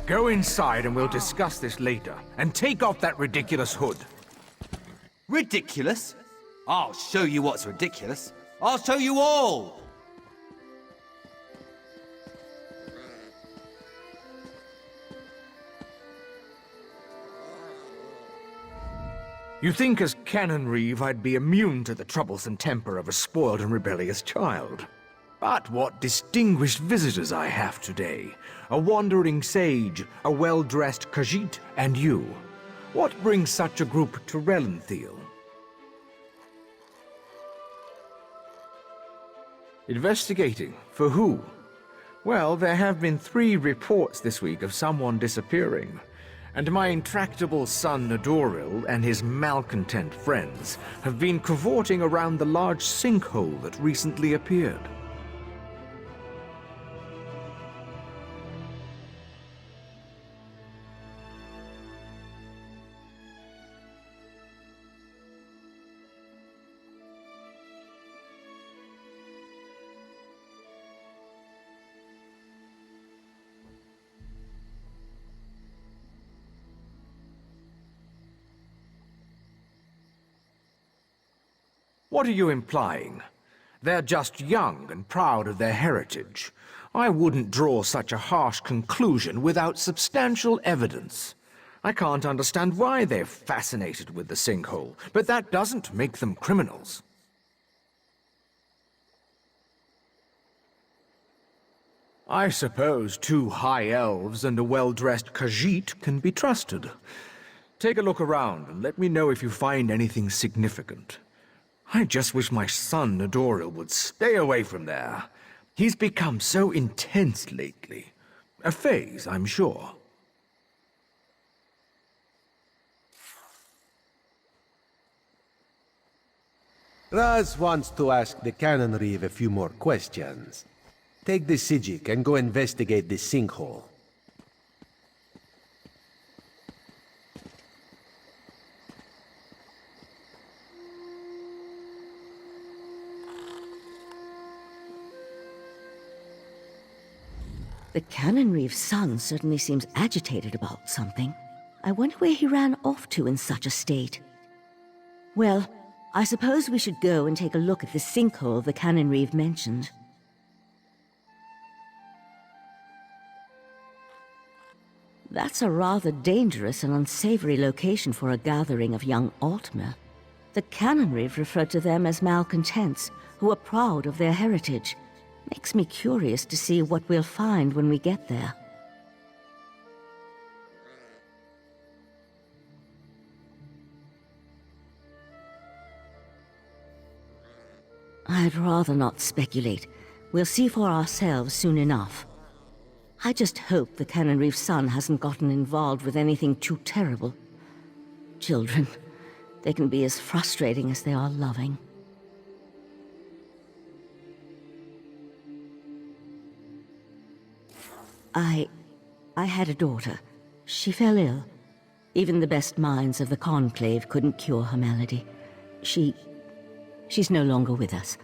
Go inside and we'll discuss this later. And take off that ridiculous hood. Ridiculous? I'll show you what's ridiculous. I'll show you all! You think as Canon Reeve I'd be immune to the troublesome temper of a spoiled and rebellious child. But what distinguished visitors I have today. A wandering sage, a well-dressed Khajiit, and you. What brings such a group to Relenthal? Investigating? For who? Well, there have been 3 reports this week of someone disappearing. And my intractable son Nadoril and his malcontent friends have been cavorting around the large sinkhole that recently appeared. What are you implying? They're just young and proud of their heritage. I wouldn't draw such a harsh conclusion without substantial evidence. I can't understand why they're fascinated with the sinkhole, but that doesn't make them criminals. I suppose 2 high elves and a well-dressed Khajiit can be trusted. Take a look around and let me know if you find anything significant. I just wish my son Nadoril would stay away from there. He's become so intense lately. A phase, I'm sure. Raz wants to ask the Canon Reeve a few more questions. Take the Sijik and go investigate this sinkhole. The Canon Reeve's son certainly seems agitated about something. I wonder where he ran off to in such a state. Well, I suppose we should go and take a look at the sinkhole the Canon Reeve mentioned. That's a rather dangerous and unsavory location for a gathering of young Altmer. The Canon Reeve referred to them as malcontents, who are proud of their heritage. Makes me curious to see what we'll find when we get there. I'd rather not speculate. We'll see for ourselves soon enough. I just hope the Canon Reeve's son hasn't gotten involved with anything too terrible. Children, they can be as frustrating as they are loving. I had a daughter. She fell ill. Even the best minds of the Conclave couldn't cure her malady. She's no longer with us.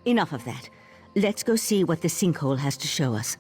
Enough of that. Let's go see what the sinkhole has to show us.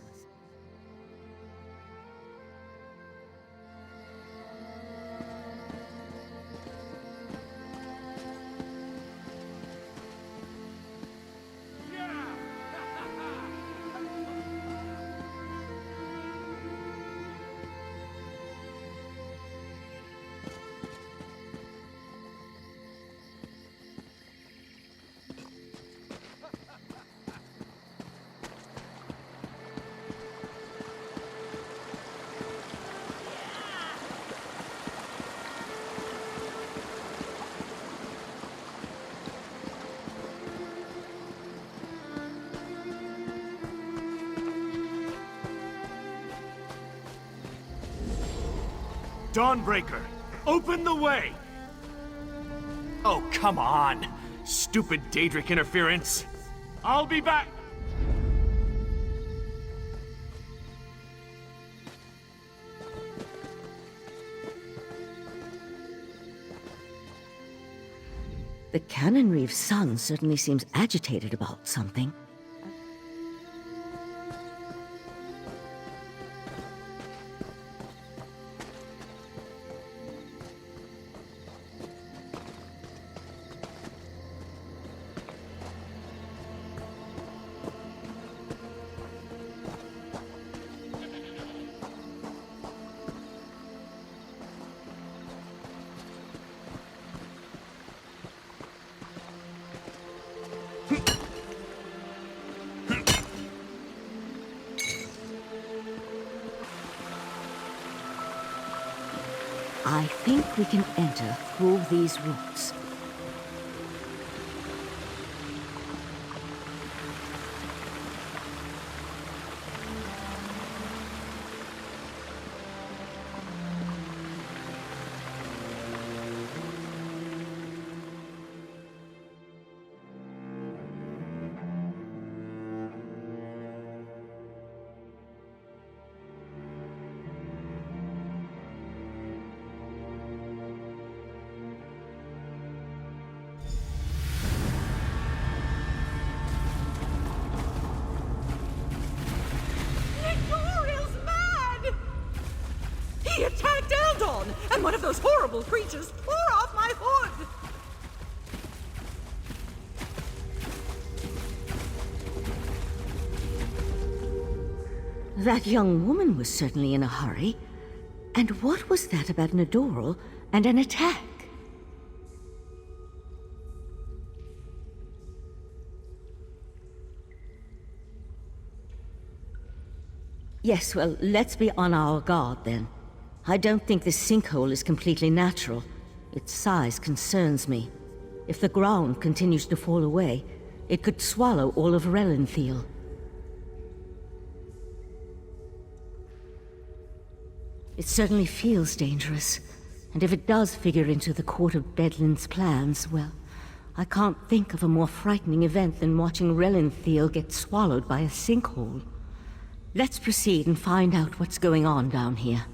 Dawnbreaker, open the way! Oh, come on! Stupid Daedric interference! I'll be back! The Canon Reeve's son certainly seems agitated about something. I think we can enter through these roots. He attacked Eldon, and one of those horrible creatures tore off my hood! That young woman was certainly in a hurry. And what was that about Nadoral and an attack? Yes, well, let's be on our guard then. I don't think this sinkhole is completely natural. Its size concerns me. If the ground continues to fall away, it could swallow all of Relenthiel. It certainly feels dangerous. And if it does figure into the Court of Bedlin's plans, well, I can't think of a more frightening event than watching Relenthiel get swallowed by a sinkhole. Let's proceed and find out what's going on down here.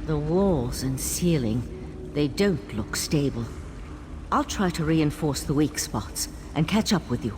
The walls and ceiling, they don't look stable. I'll try to reinforce the weak spots and catch up with you.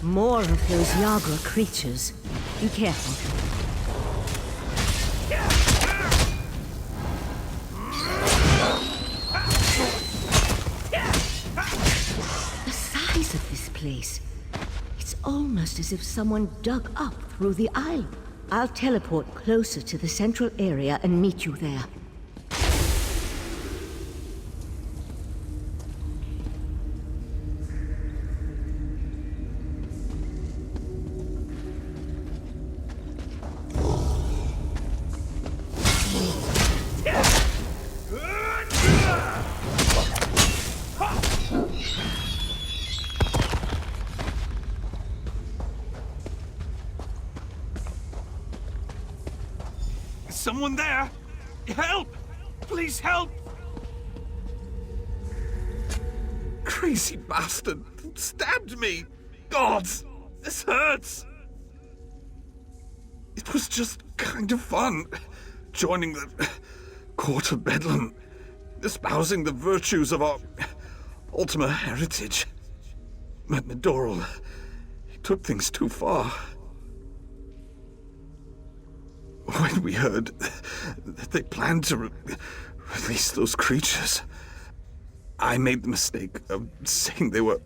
More of those Yagra creatures. Be careful. The size of this place. It's almost as if someone dug up through the island. I'll teleport closer to the central area and meet you there. someone there? Help! Please help! Crazy bastard stabbed me! God, this hurts! It was just kind of fun, joining the court of Bedlam, espousing the virtues of our Ultima heritage. But Nadoral, he took things too far. When we heard that they planned to release those creatures, I made the mistake of saying they were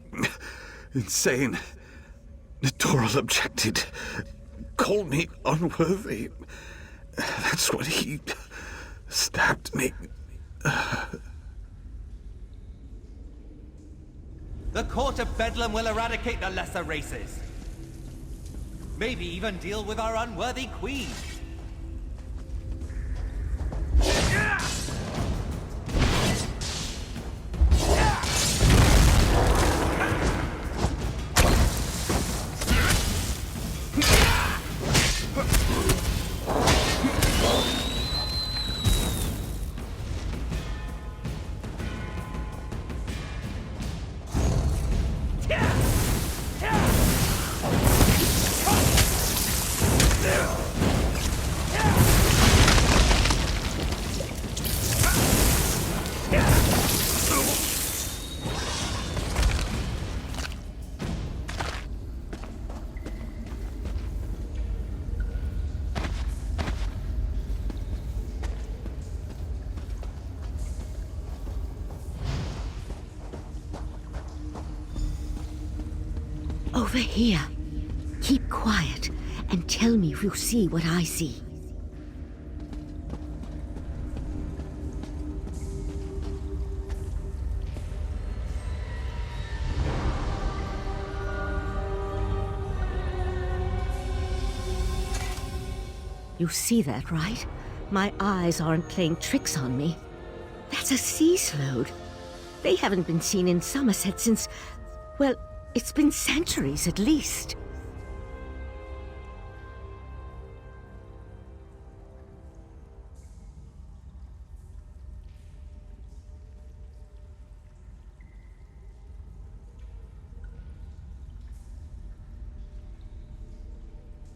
insane. Nadoral objected, called me unworthy. That's when he stabbed me. The court of Bedlam will eradicate the lesser races. Maybe even deal with our unworthy queen. Over here. Keep quiet and tell me if you see what I see. You see that, right? My eyes aren't playing tricks on me. That's a sea slode. They haven't been seen in Somerset since, well, it's been centuries at least.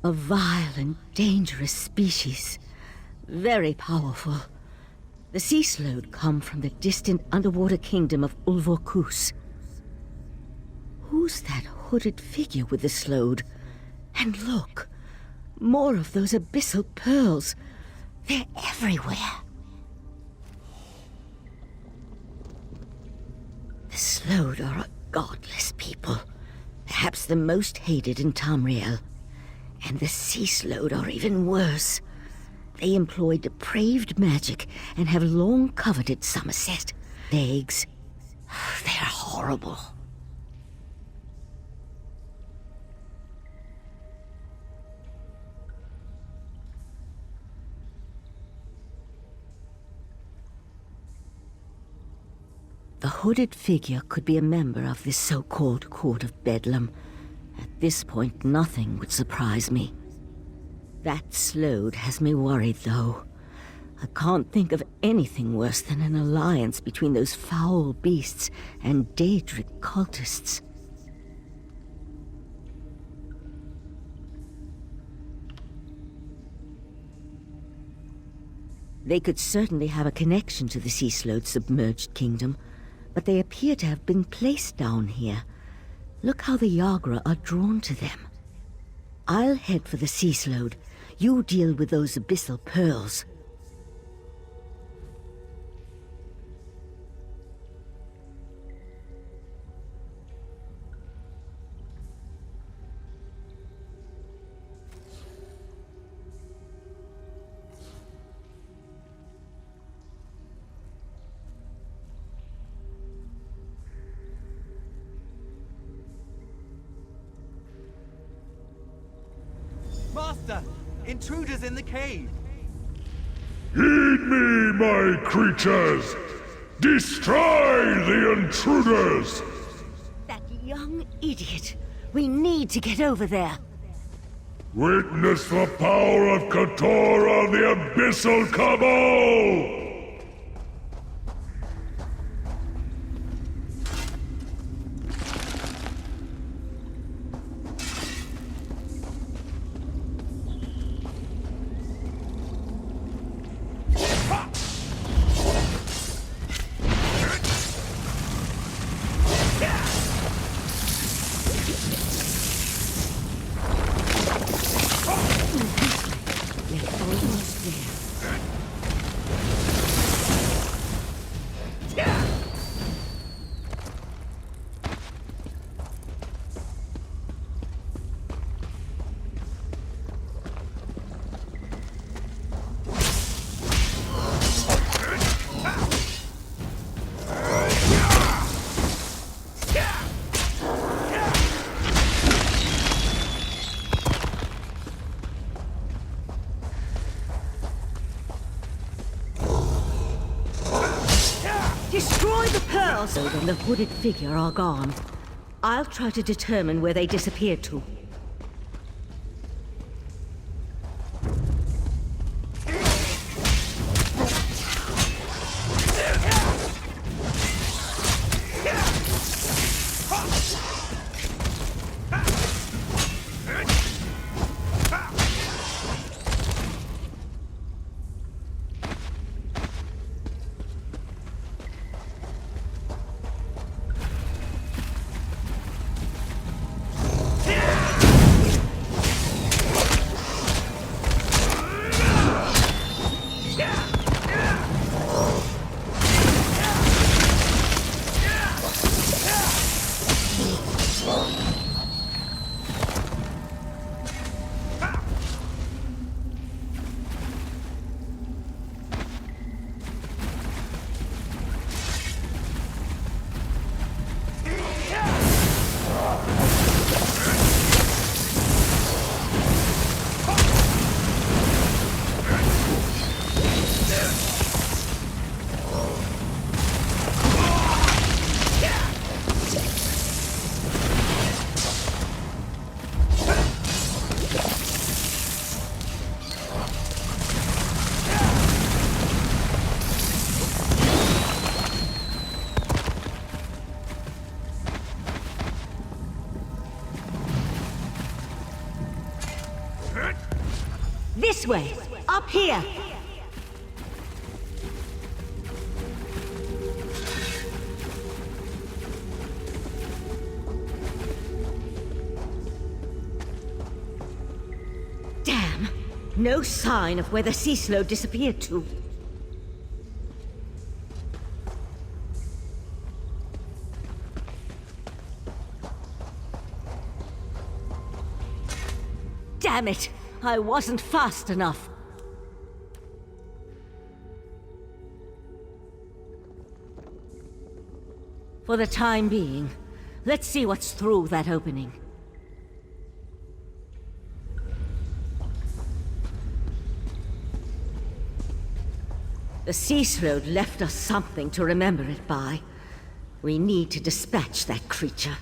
A vile and dangerous species. Very powerful. The sea slode come from the distant underwater kingdom of Ulvorkus. Who's that hooded figure with the slode? And look, more of those abyssal pearls. They're everywhere. The slode are a godless people. Perhaps the most hated in Tamriel. And the sea slode are even worse. They employ depraved magic and have long coveted Somerset. Eggs. They're horrible. The hooded figure could be a member of this so-called Court of Bedlam. At this point, nothing would surprise me. That slode has me worried, though. I can't think of anything worse than an alliance between those foul beasts and Daedric cultists. They could certainly have a connection to the sea slode's submerged kingdom, but they appear to have been placed down here. Look how the Yagra are drawn to them. I'll head for the sea slode. You deal with those abyssal pearls. Master! Intruders in the cave! Heed me, my creatures! Destroy the intruders! That young idiot. We need to get over there. Witness the power of Katora, the Abyssal Cabal! Destroy the pearls! So then the hooded figure are gone. I'll try to determine where they disappeared to. This way! Up here! Damn! No sign of where the sea slow disappeared to. Damn it! I wasn't fast enough. For the time being, let's see what's through that opening. The sea slode left us something to remember it by. We need to dispatch that creature.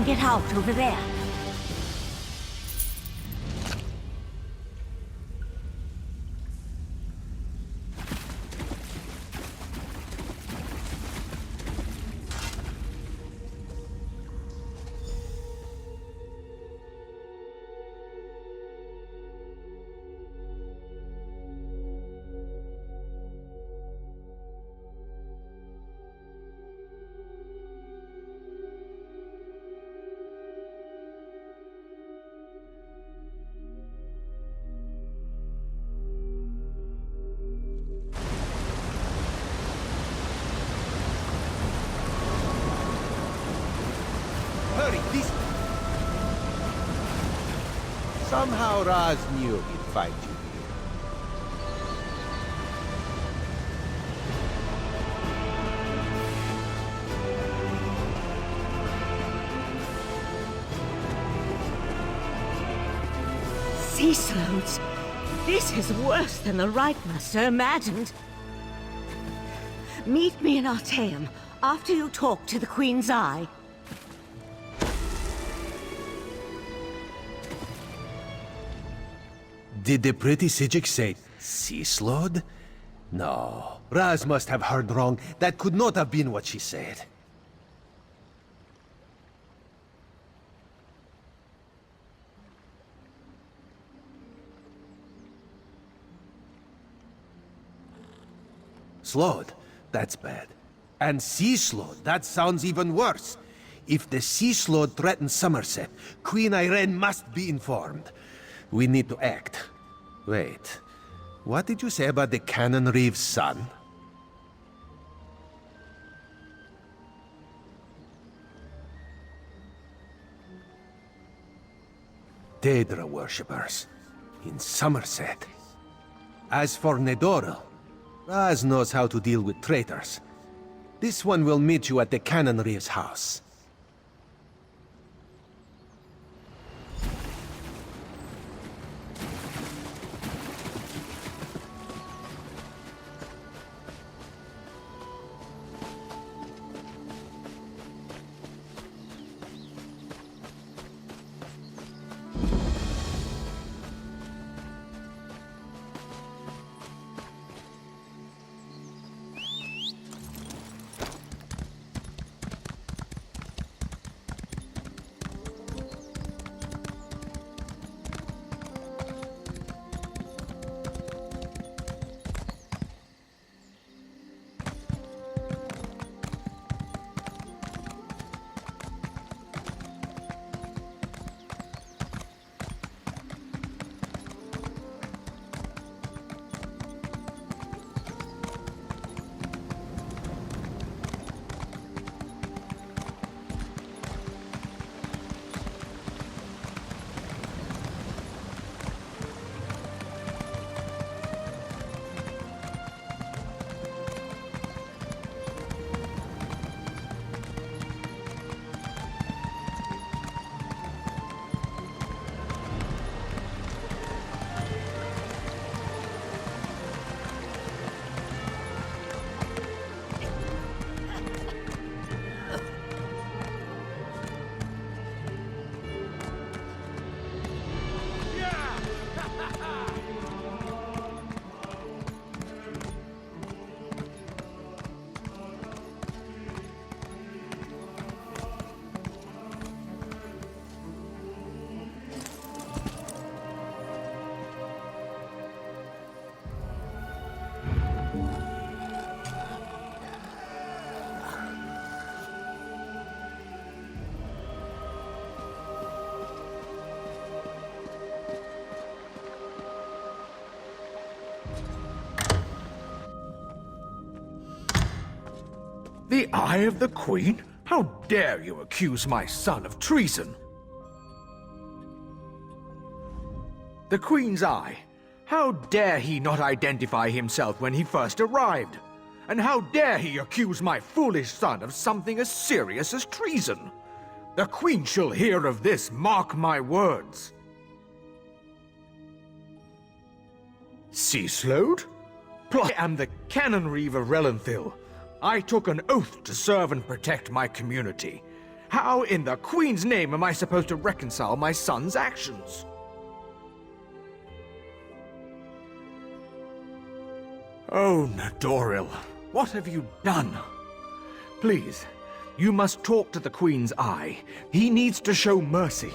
Get out over there. Somehow Raz knew he'd find you here. Sea slodes. This is worse than the Right Master imagined. Meet me in Artaeum after you talk to the Queen's Eye. Did the pretty Sijik say sea slode? No. Raz must have heard wrong. That could not have been what she said. Slode? That's bad. And sea slode? That sounds even worse. If the sea slode threatens Somerset, Queen Irene must be informed. We need to act. Wait. What did you say about the Cannon Reeve's son? Daedra worshippers. In Somerset. As for Nedoril, Raz knows how to deal with traitors. This one will meet you at the Cannon Reeve's house. The Eye of the Queen? How dare you accuse my son of treason? The Queen's Eye. How dare he not identify himself when he first arrived? And how dare he accuse my foolish son of something as serious as treason? The Queen shall hear of this, mark my words. Sea slode? I am the Cannon Reeve of Relenthil. I took an oath to serve and protect my community. How in the Queen's name am I supposed to reconcile my son's actions? Oh, Nedoril, what have you done? Please, you must talk to the Queen's Eye. He needs to show mercy.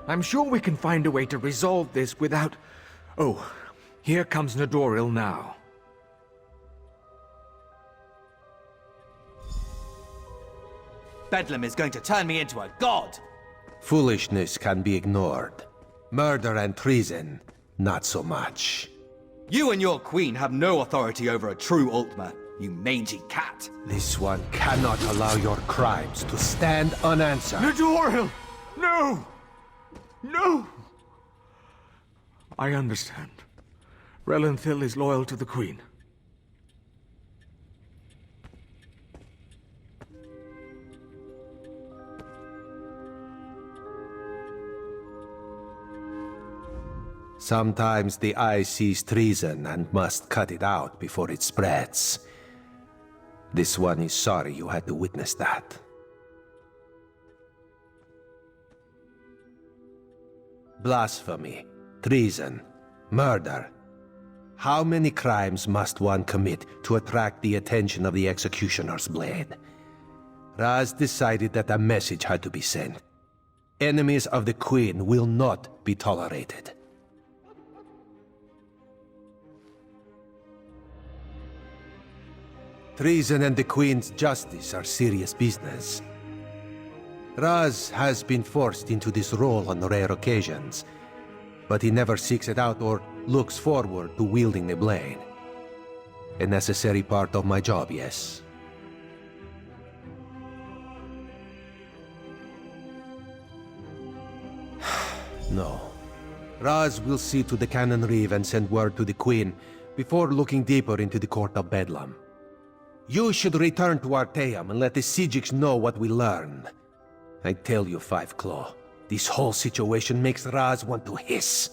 I'm sure we can find a way to resolve this without... Oh, here comes Nedoril now. Bedlam is going to turn me into a god! Foolishness can be ignored. Murder and treason, not so much. You and your queen have no authority over a true Ultima, you mangy cat. This one cannot allow your crimes to stand unanswered. Nedoril! No! No! I understand. Relenthil is loyal to the Queen. Sometimes the eye sees treason and must cut it out before it spreads. This one is sorry you had to witness that. Blasphemy, treason, murder. How many crimes must one commit to attract the attention of the executioner's blade? Raz decided that a message had to be sent. Enemies of the Queen will not be tolerated. Treason and the Queen's justice are serious business. Raz has been forced into this role on rare occasions, but he never seeks it out or looks forward to wielding the blade. A necessary part of my job, yes. No. Raz will see to the Cannon Reeve and send word to the Queen before looking deeper into the Court of Bedlam. You should return to Arteum and let the Siegiks know what we learned. I tell you, Five Claw, this whole situation makes Raz want to hiss.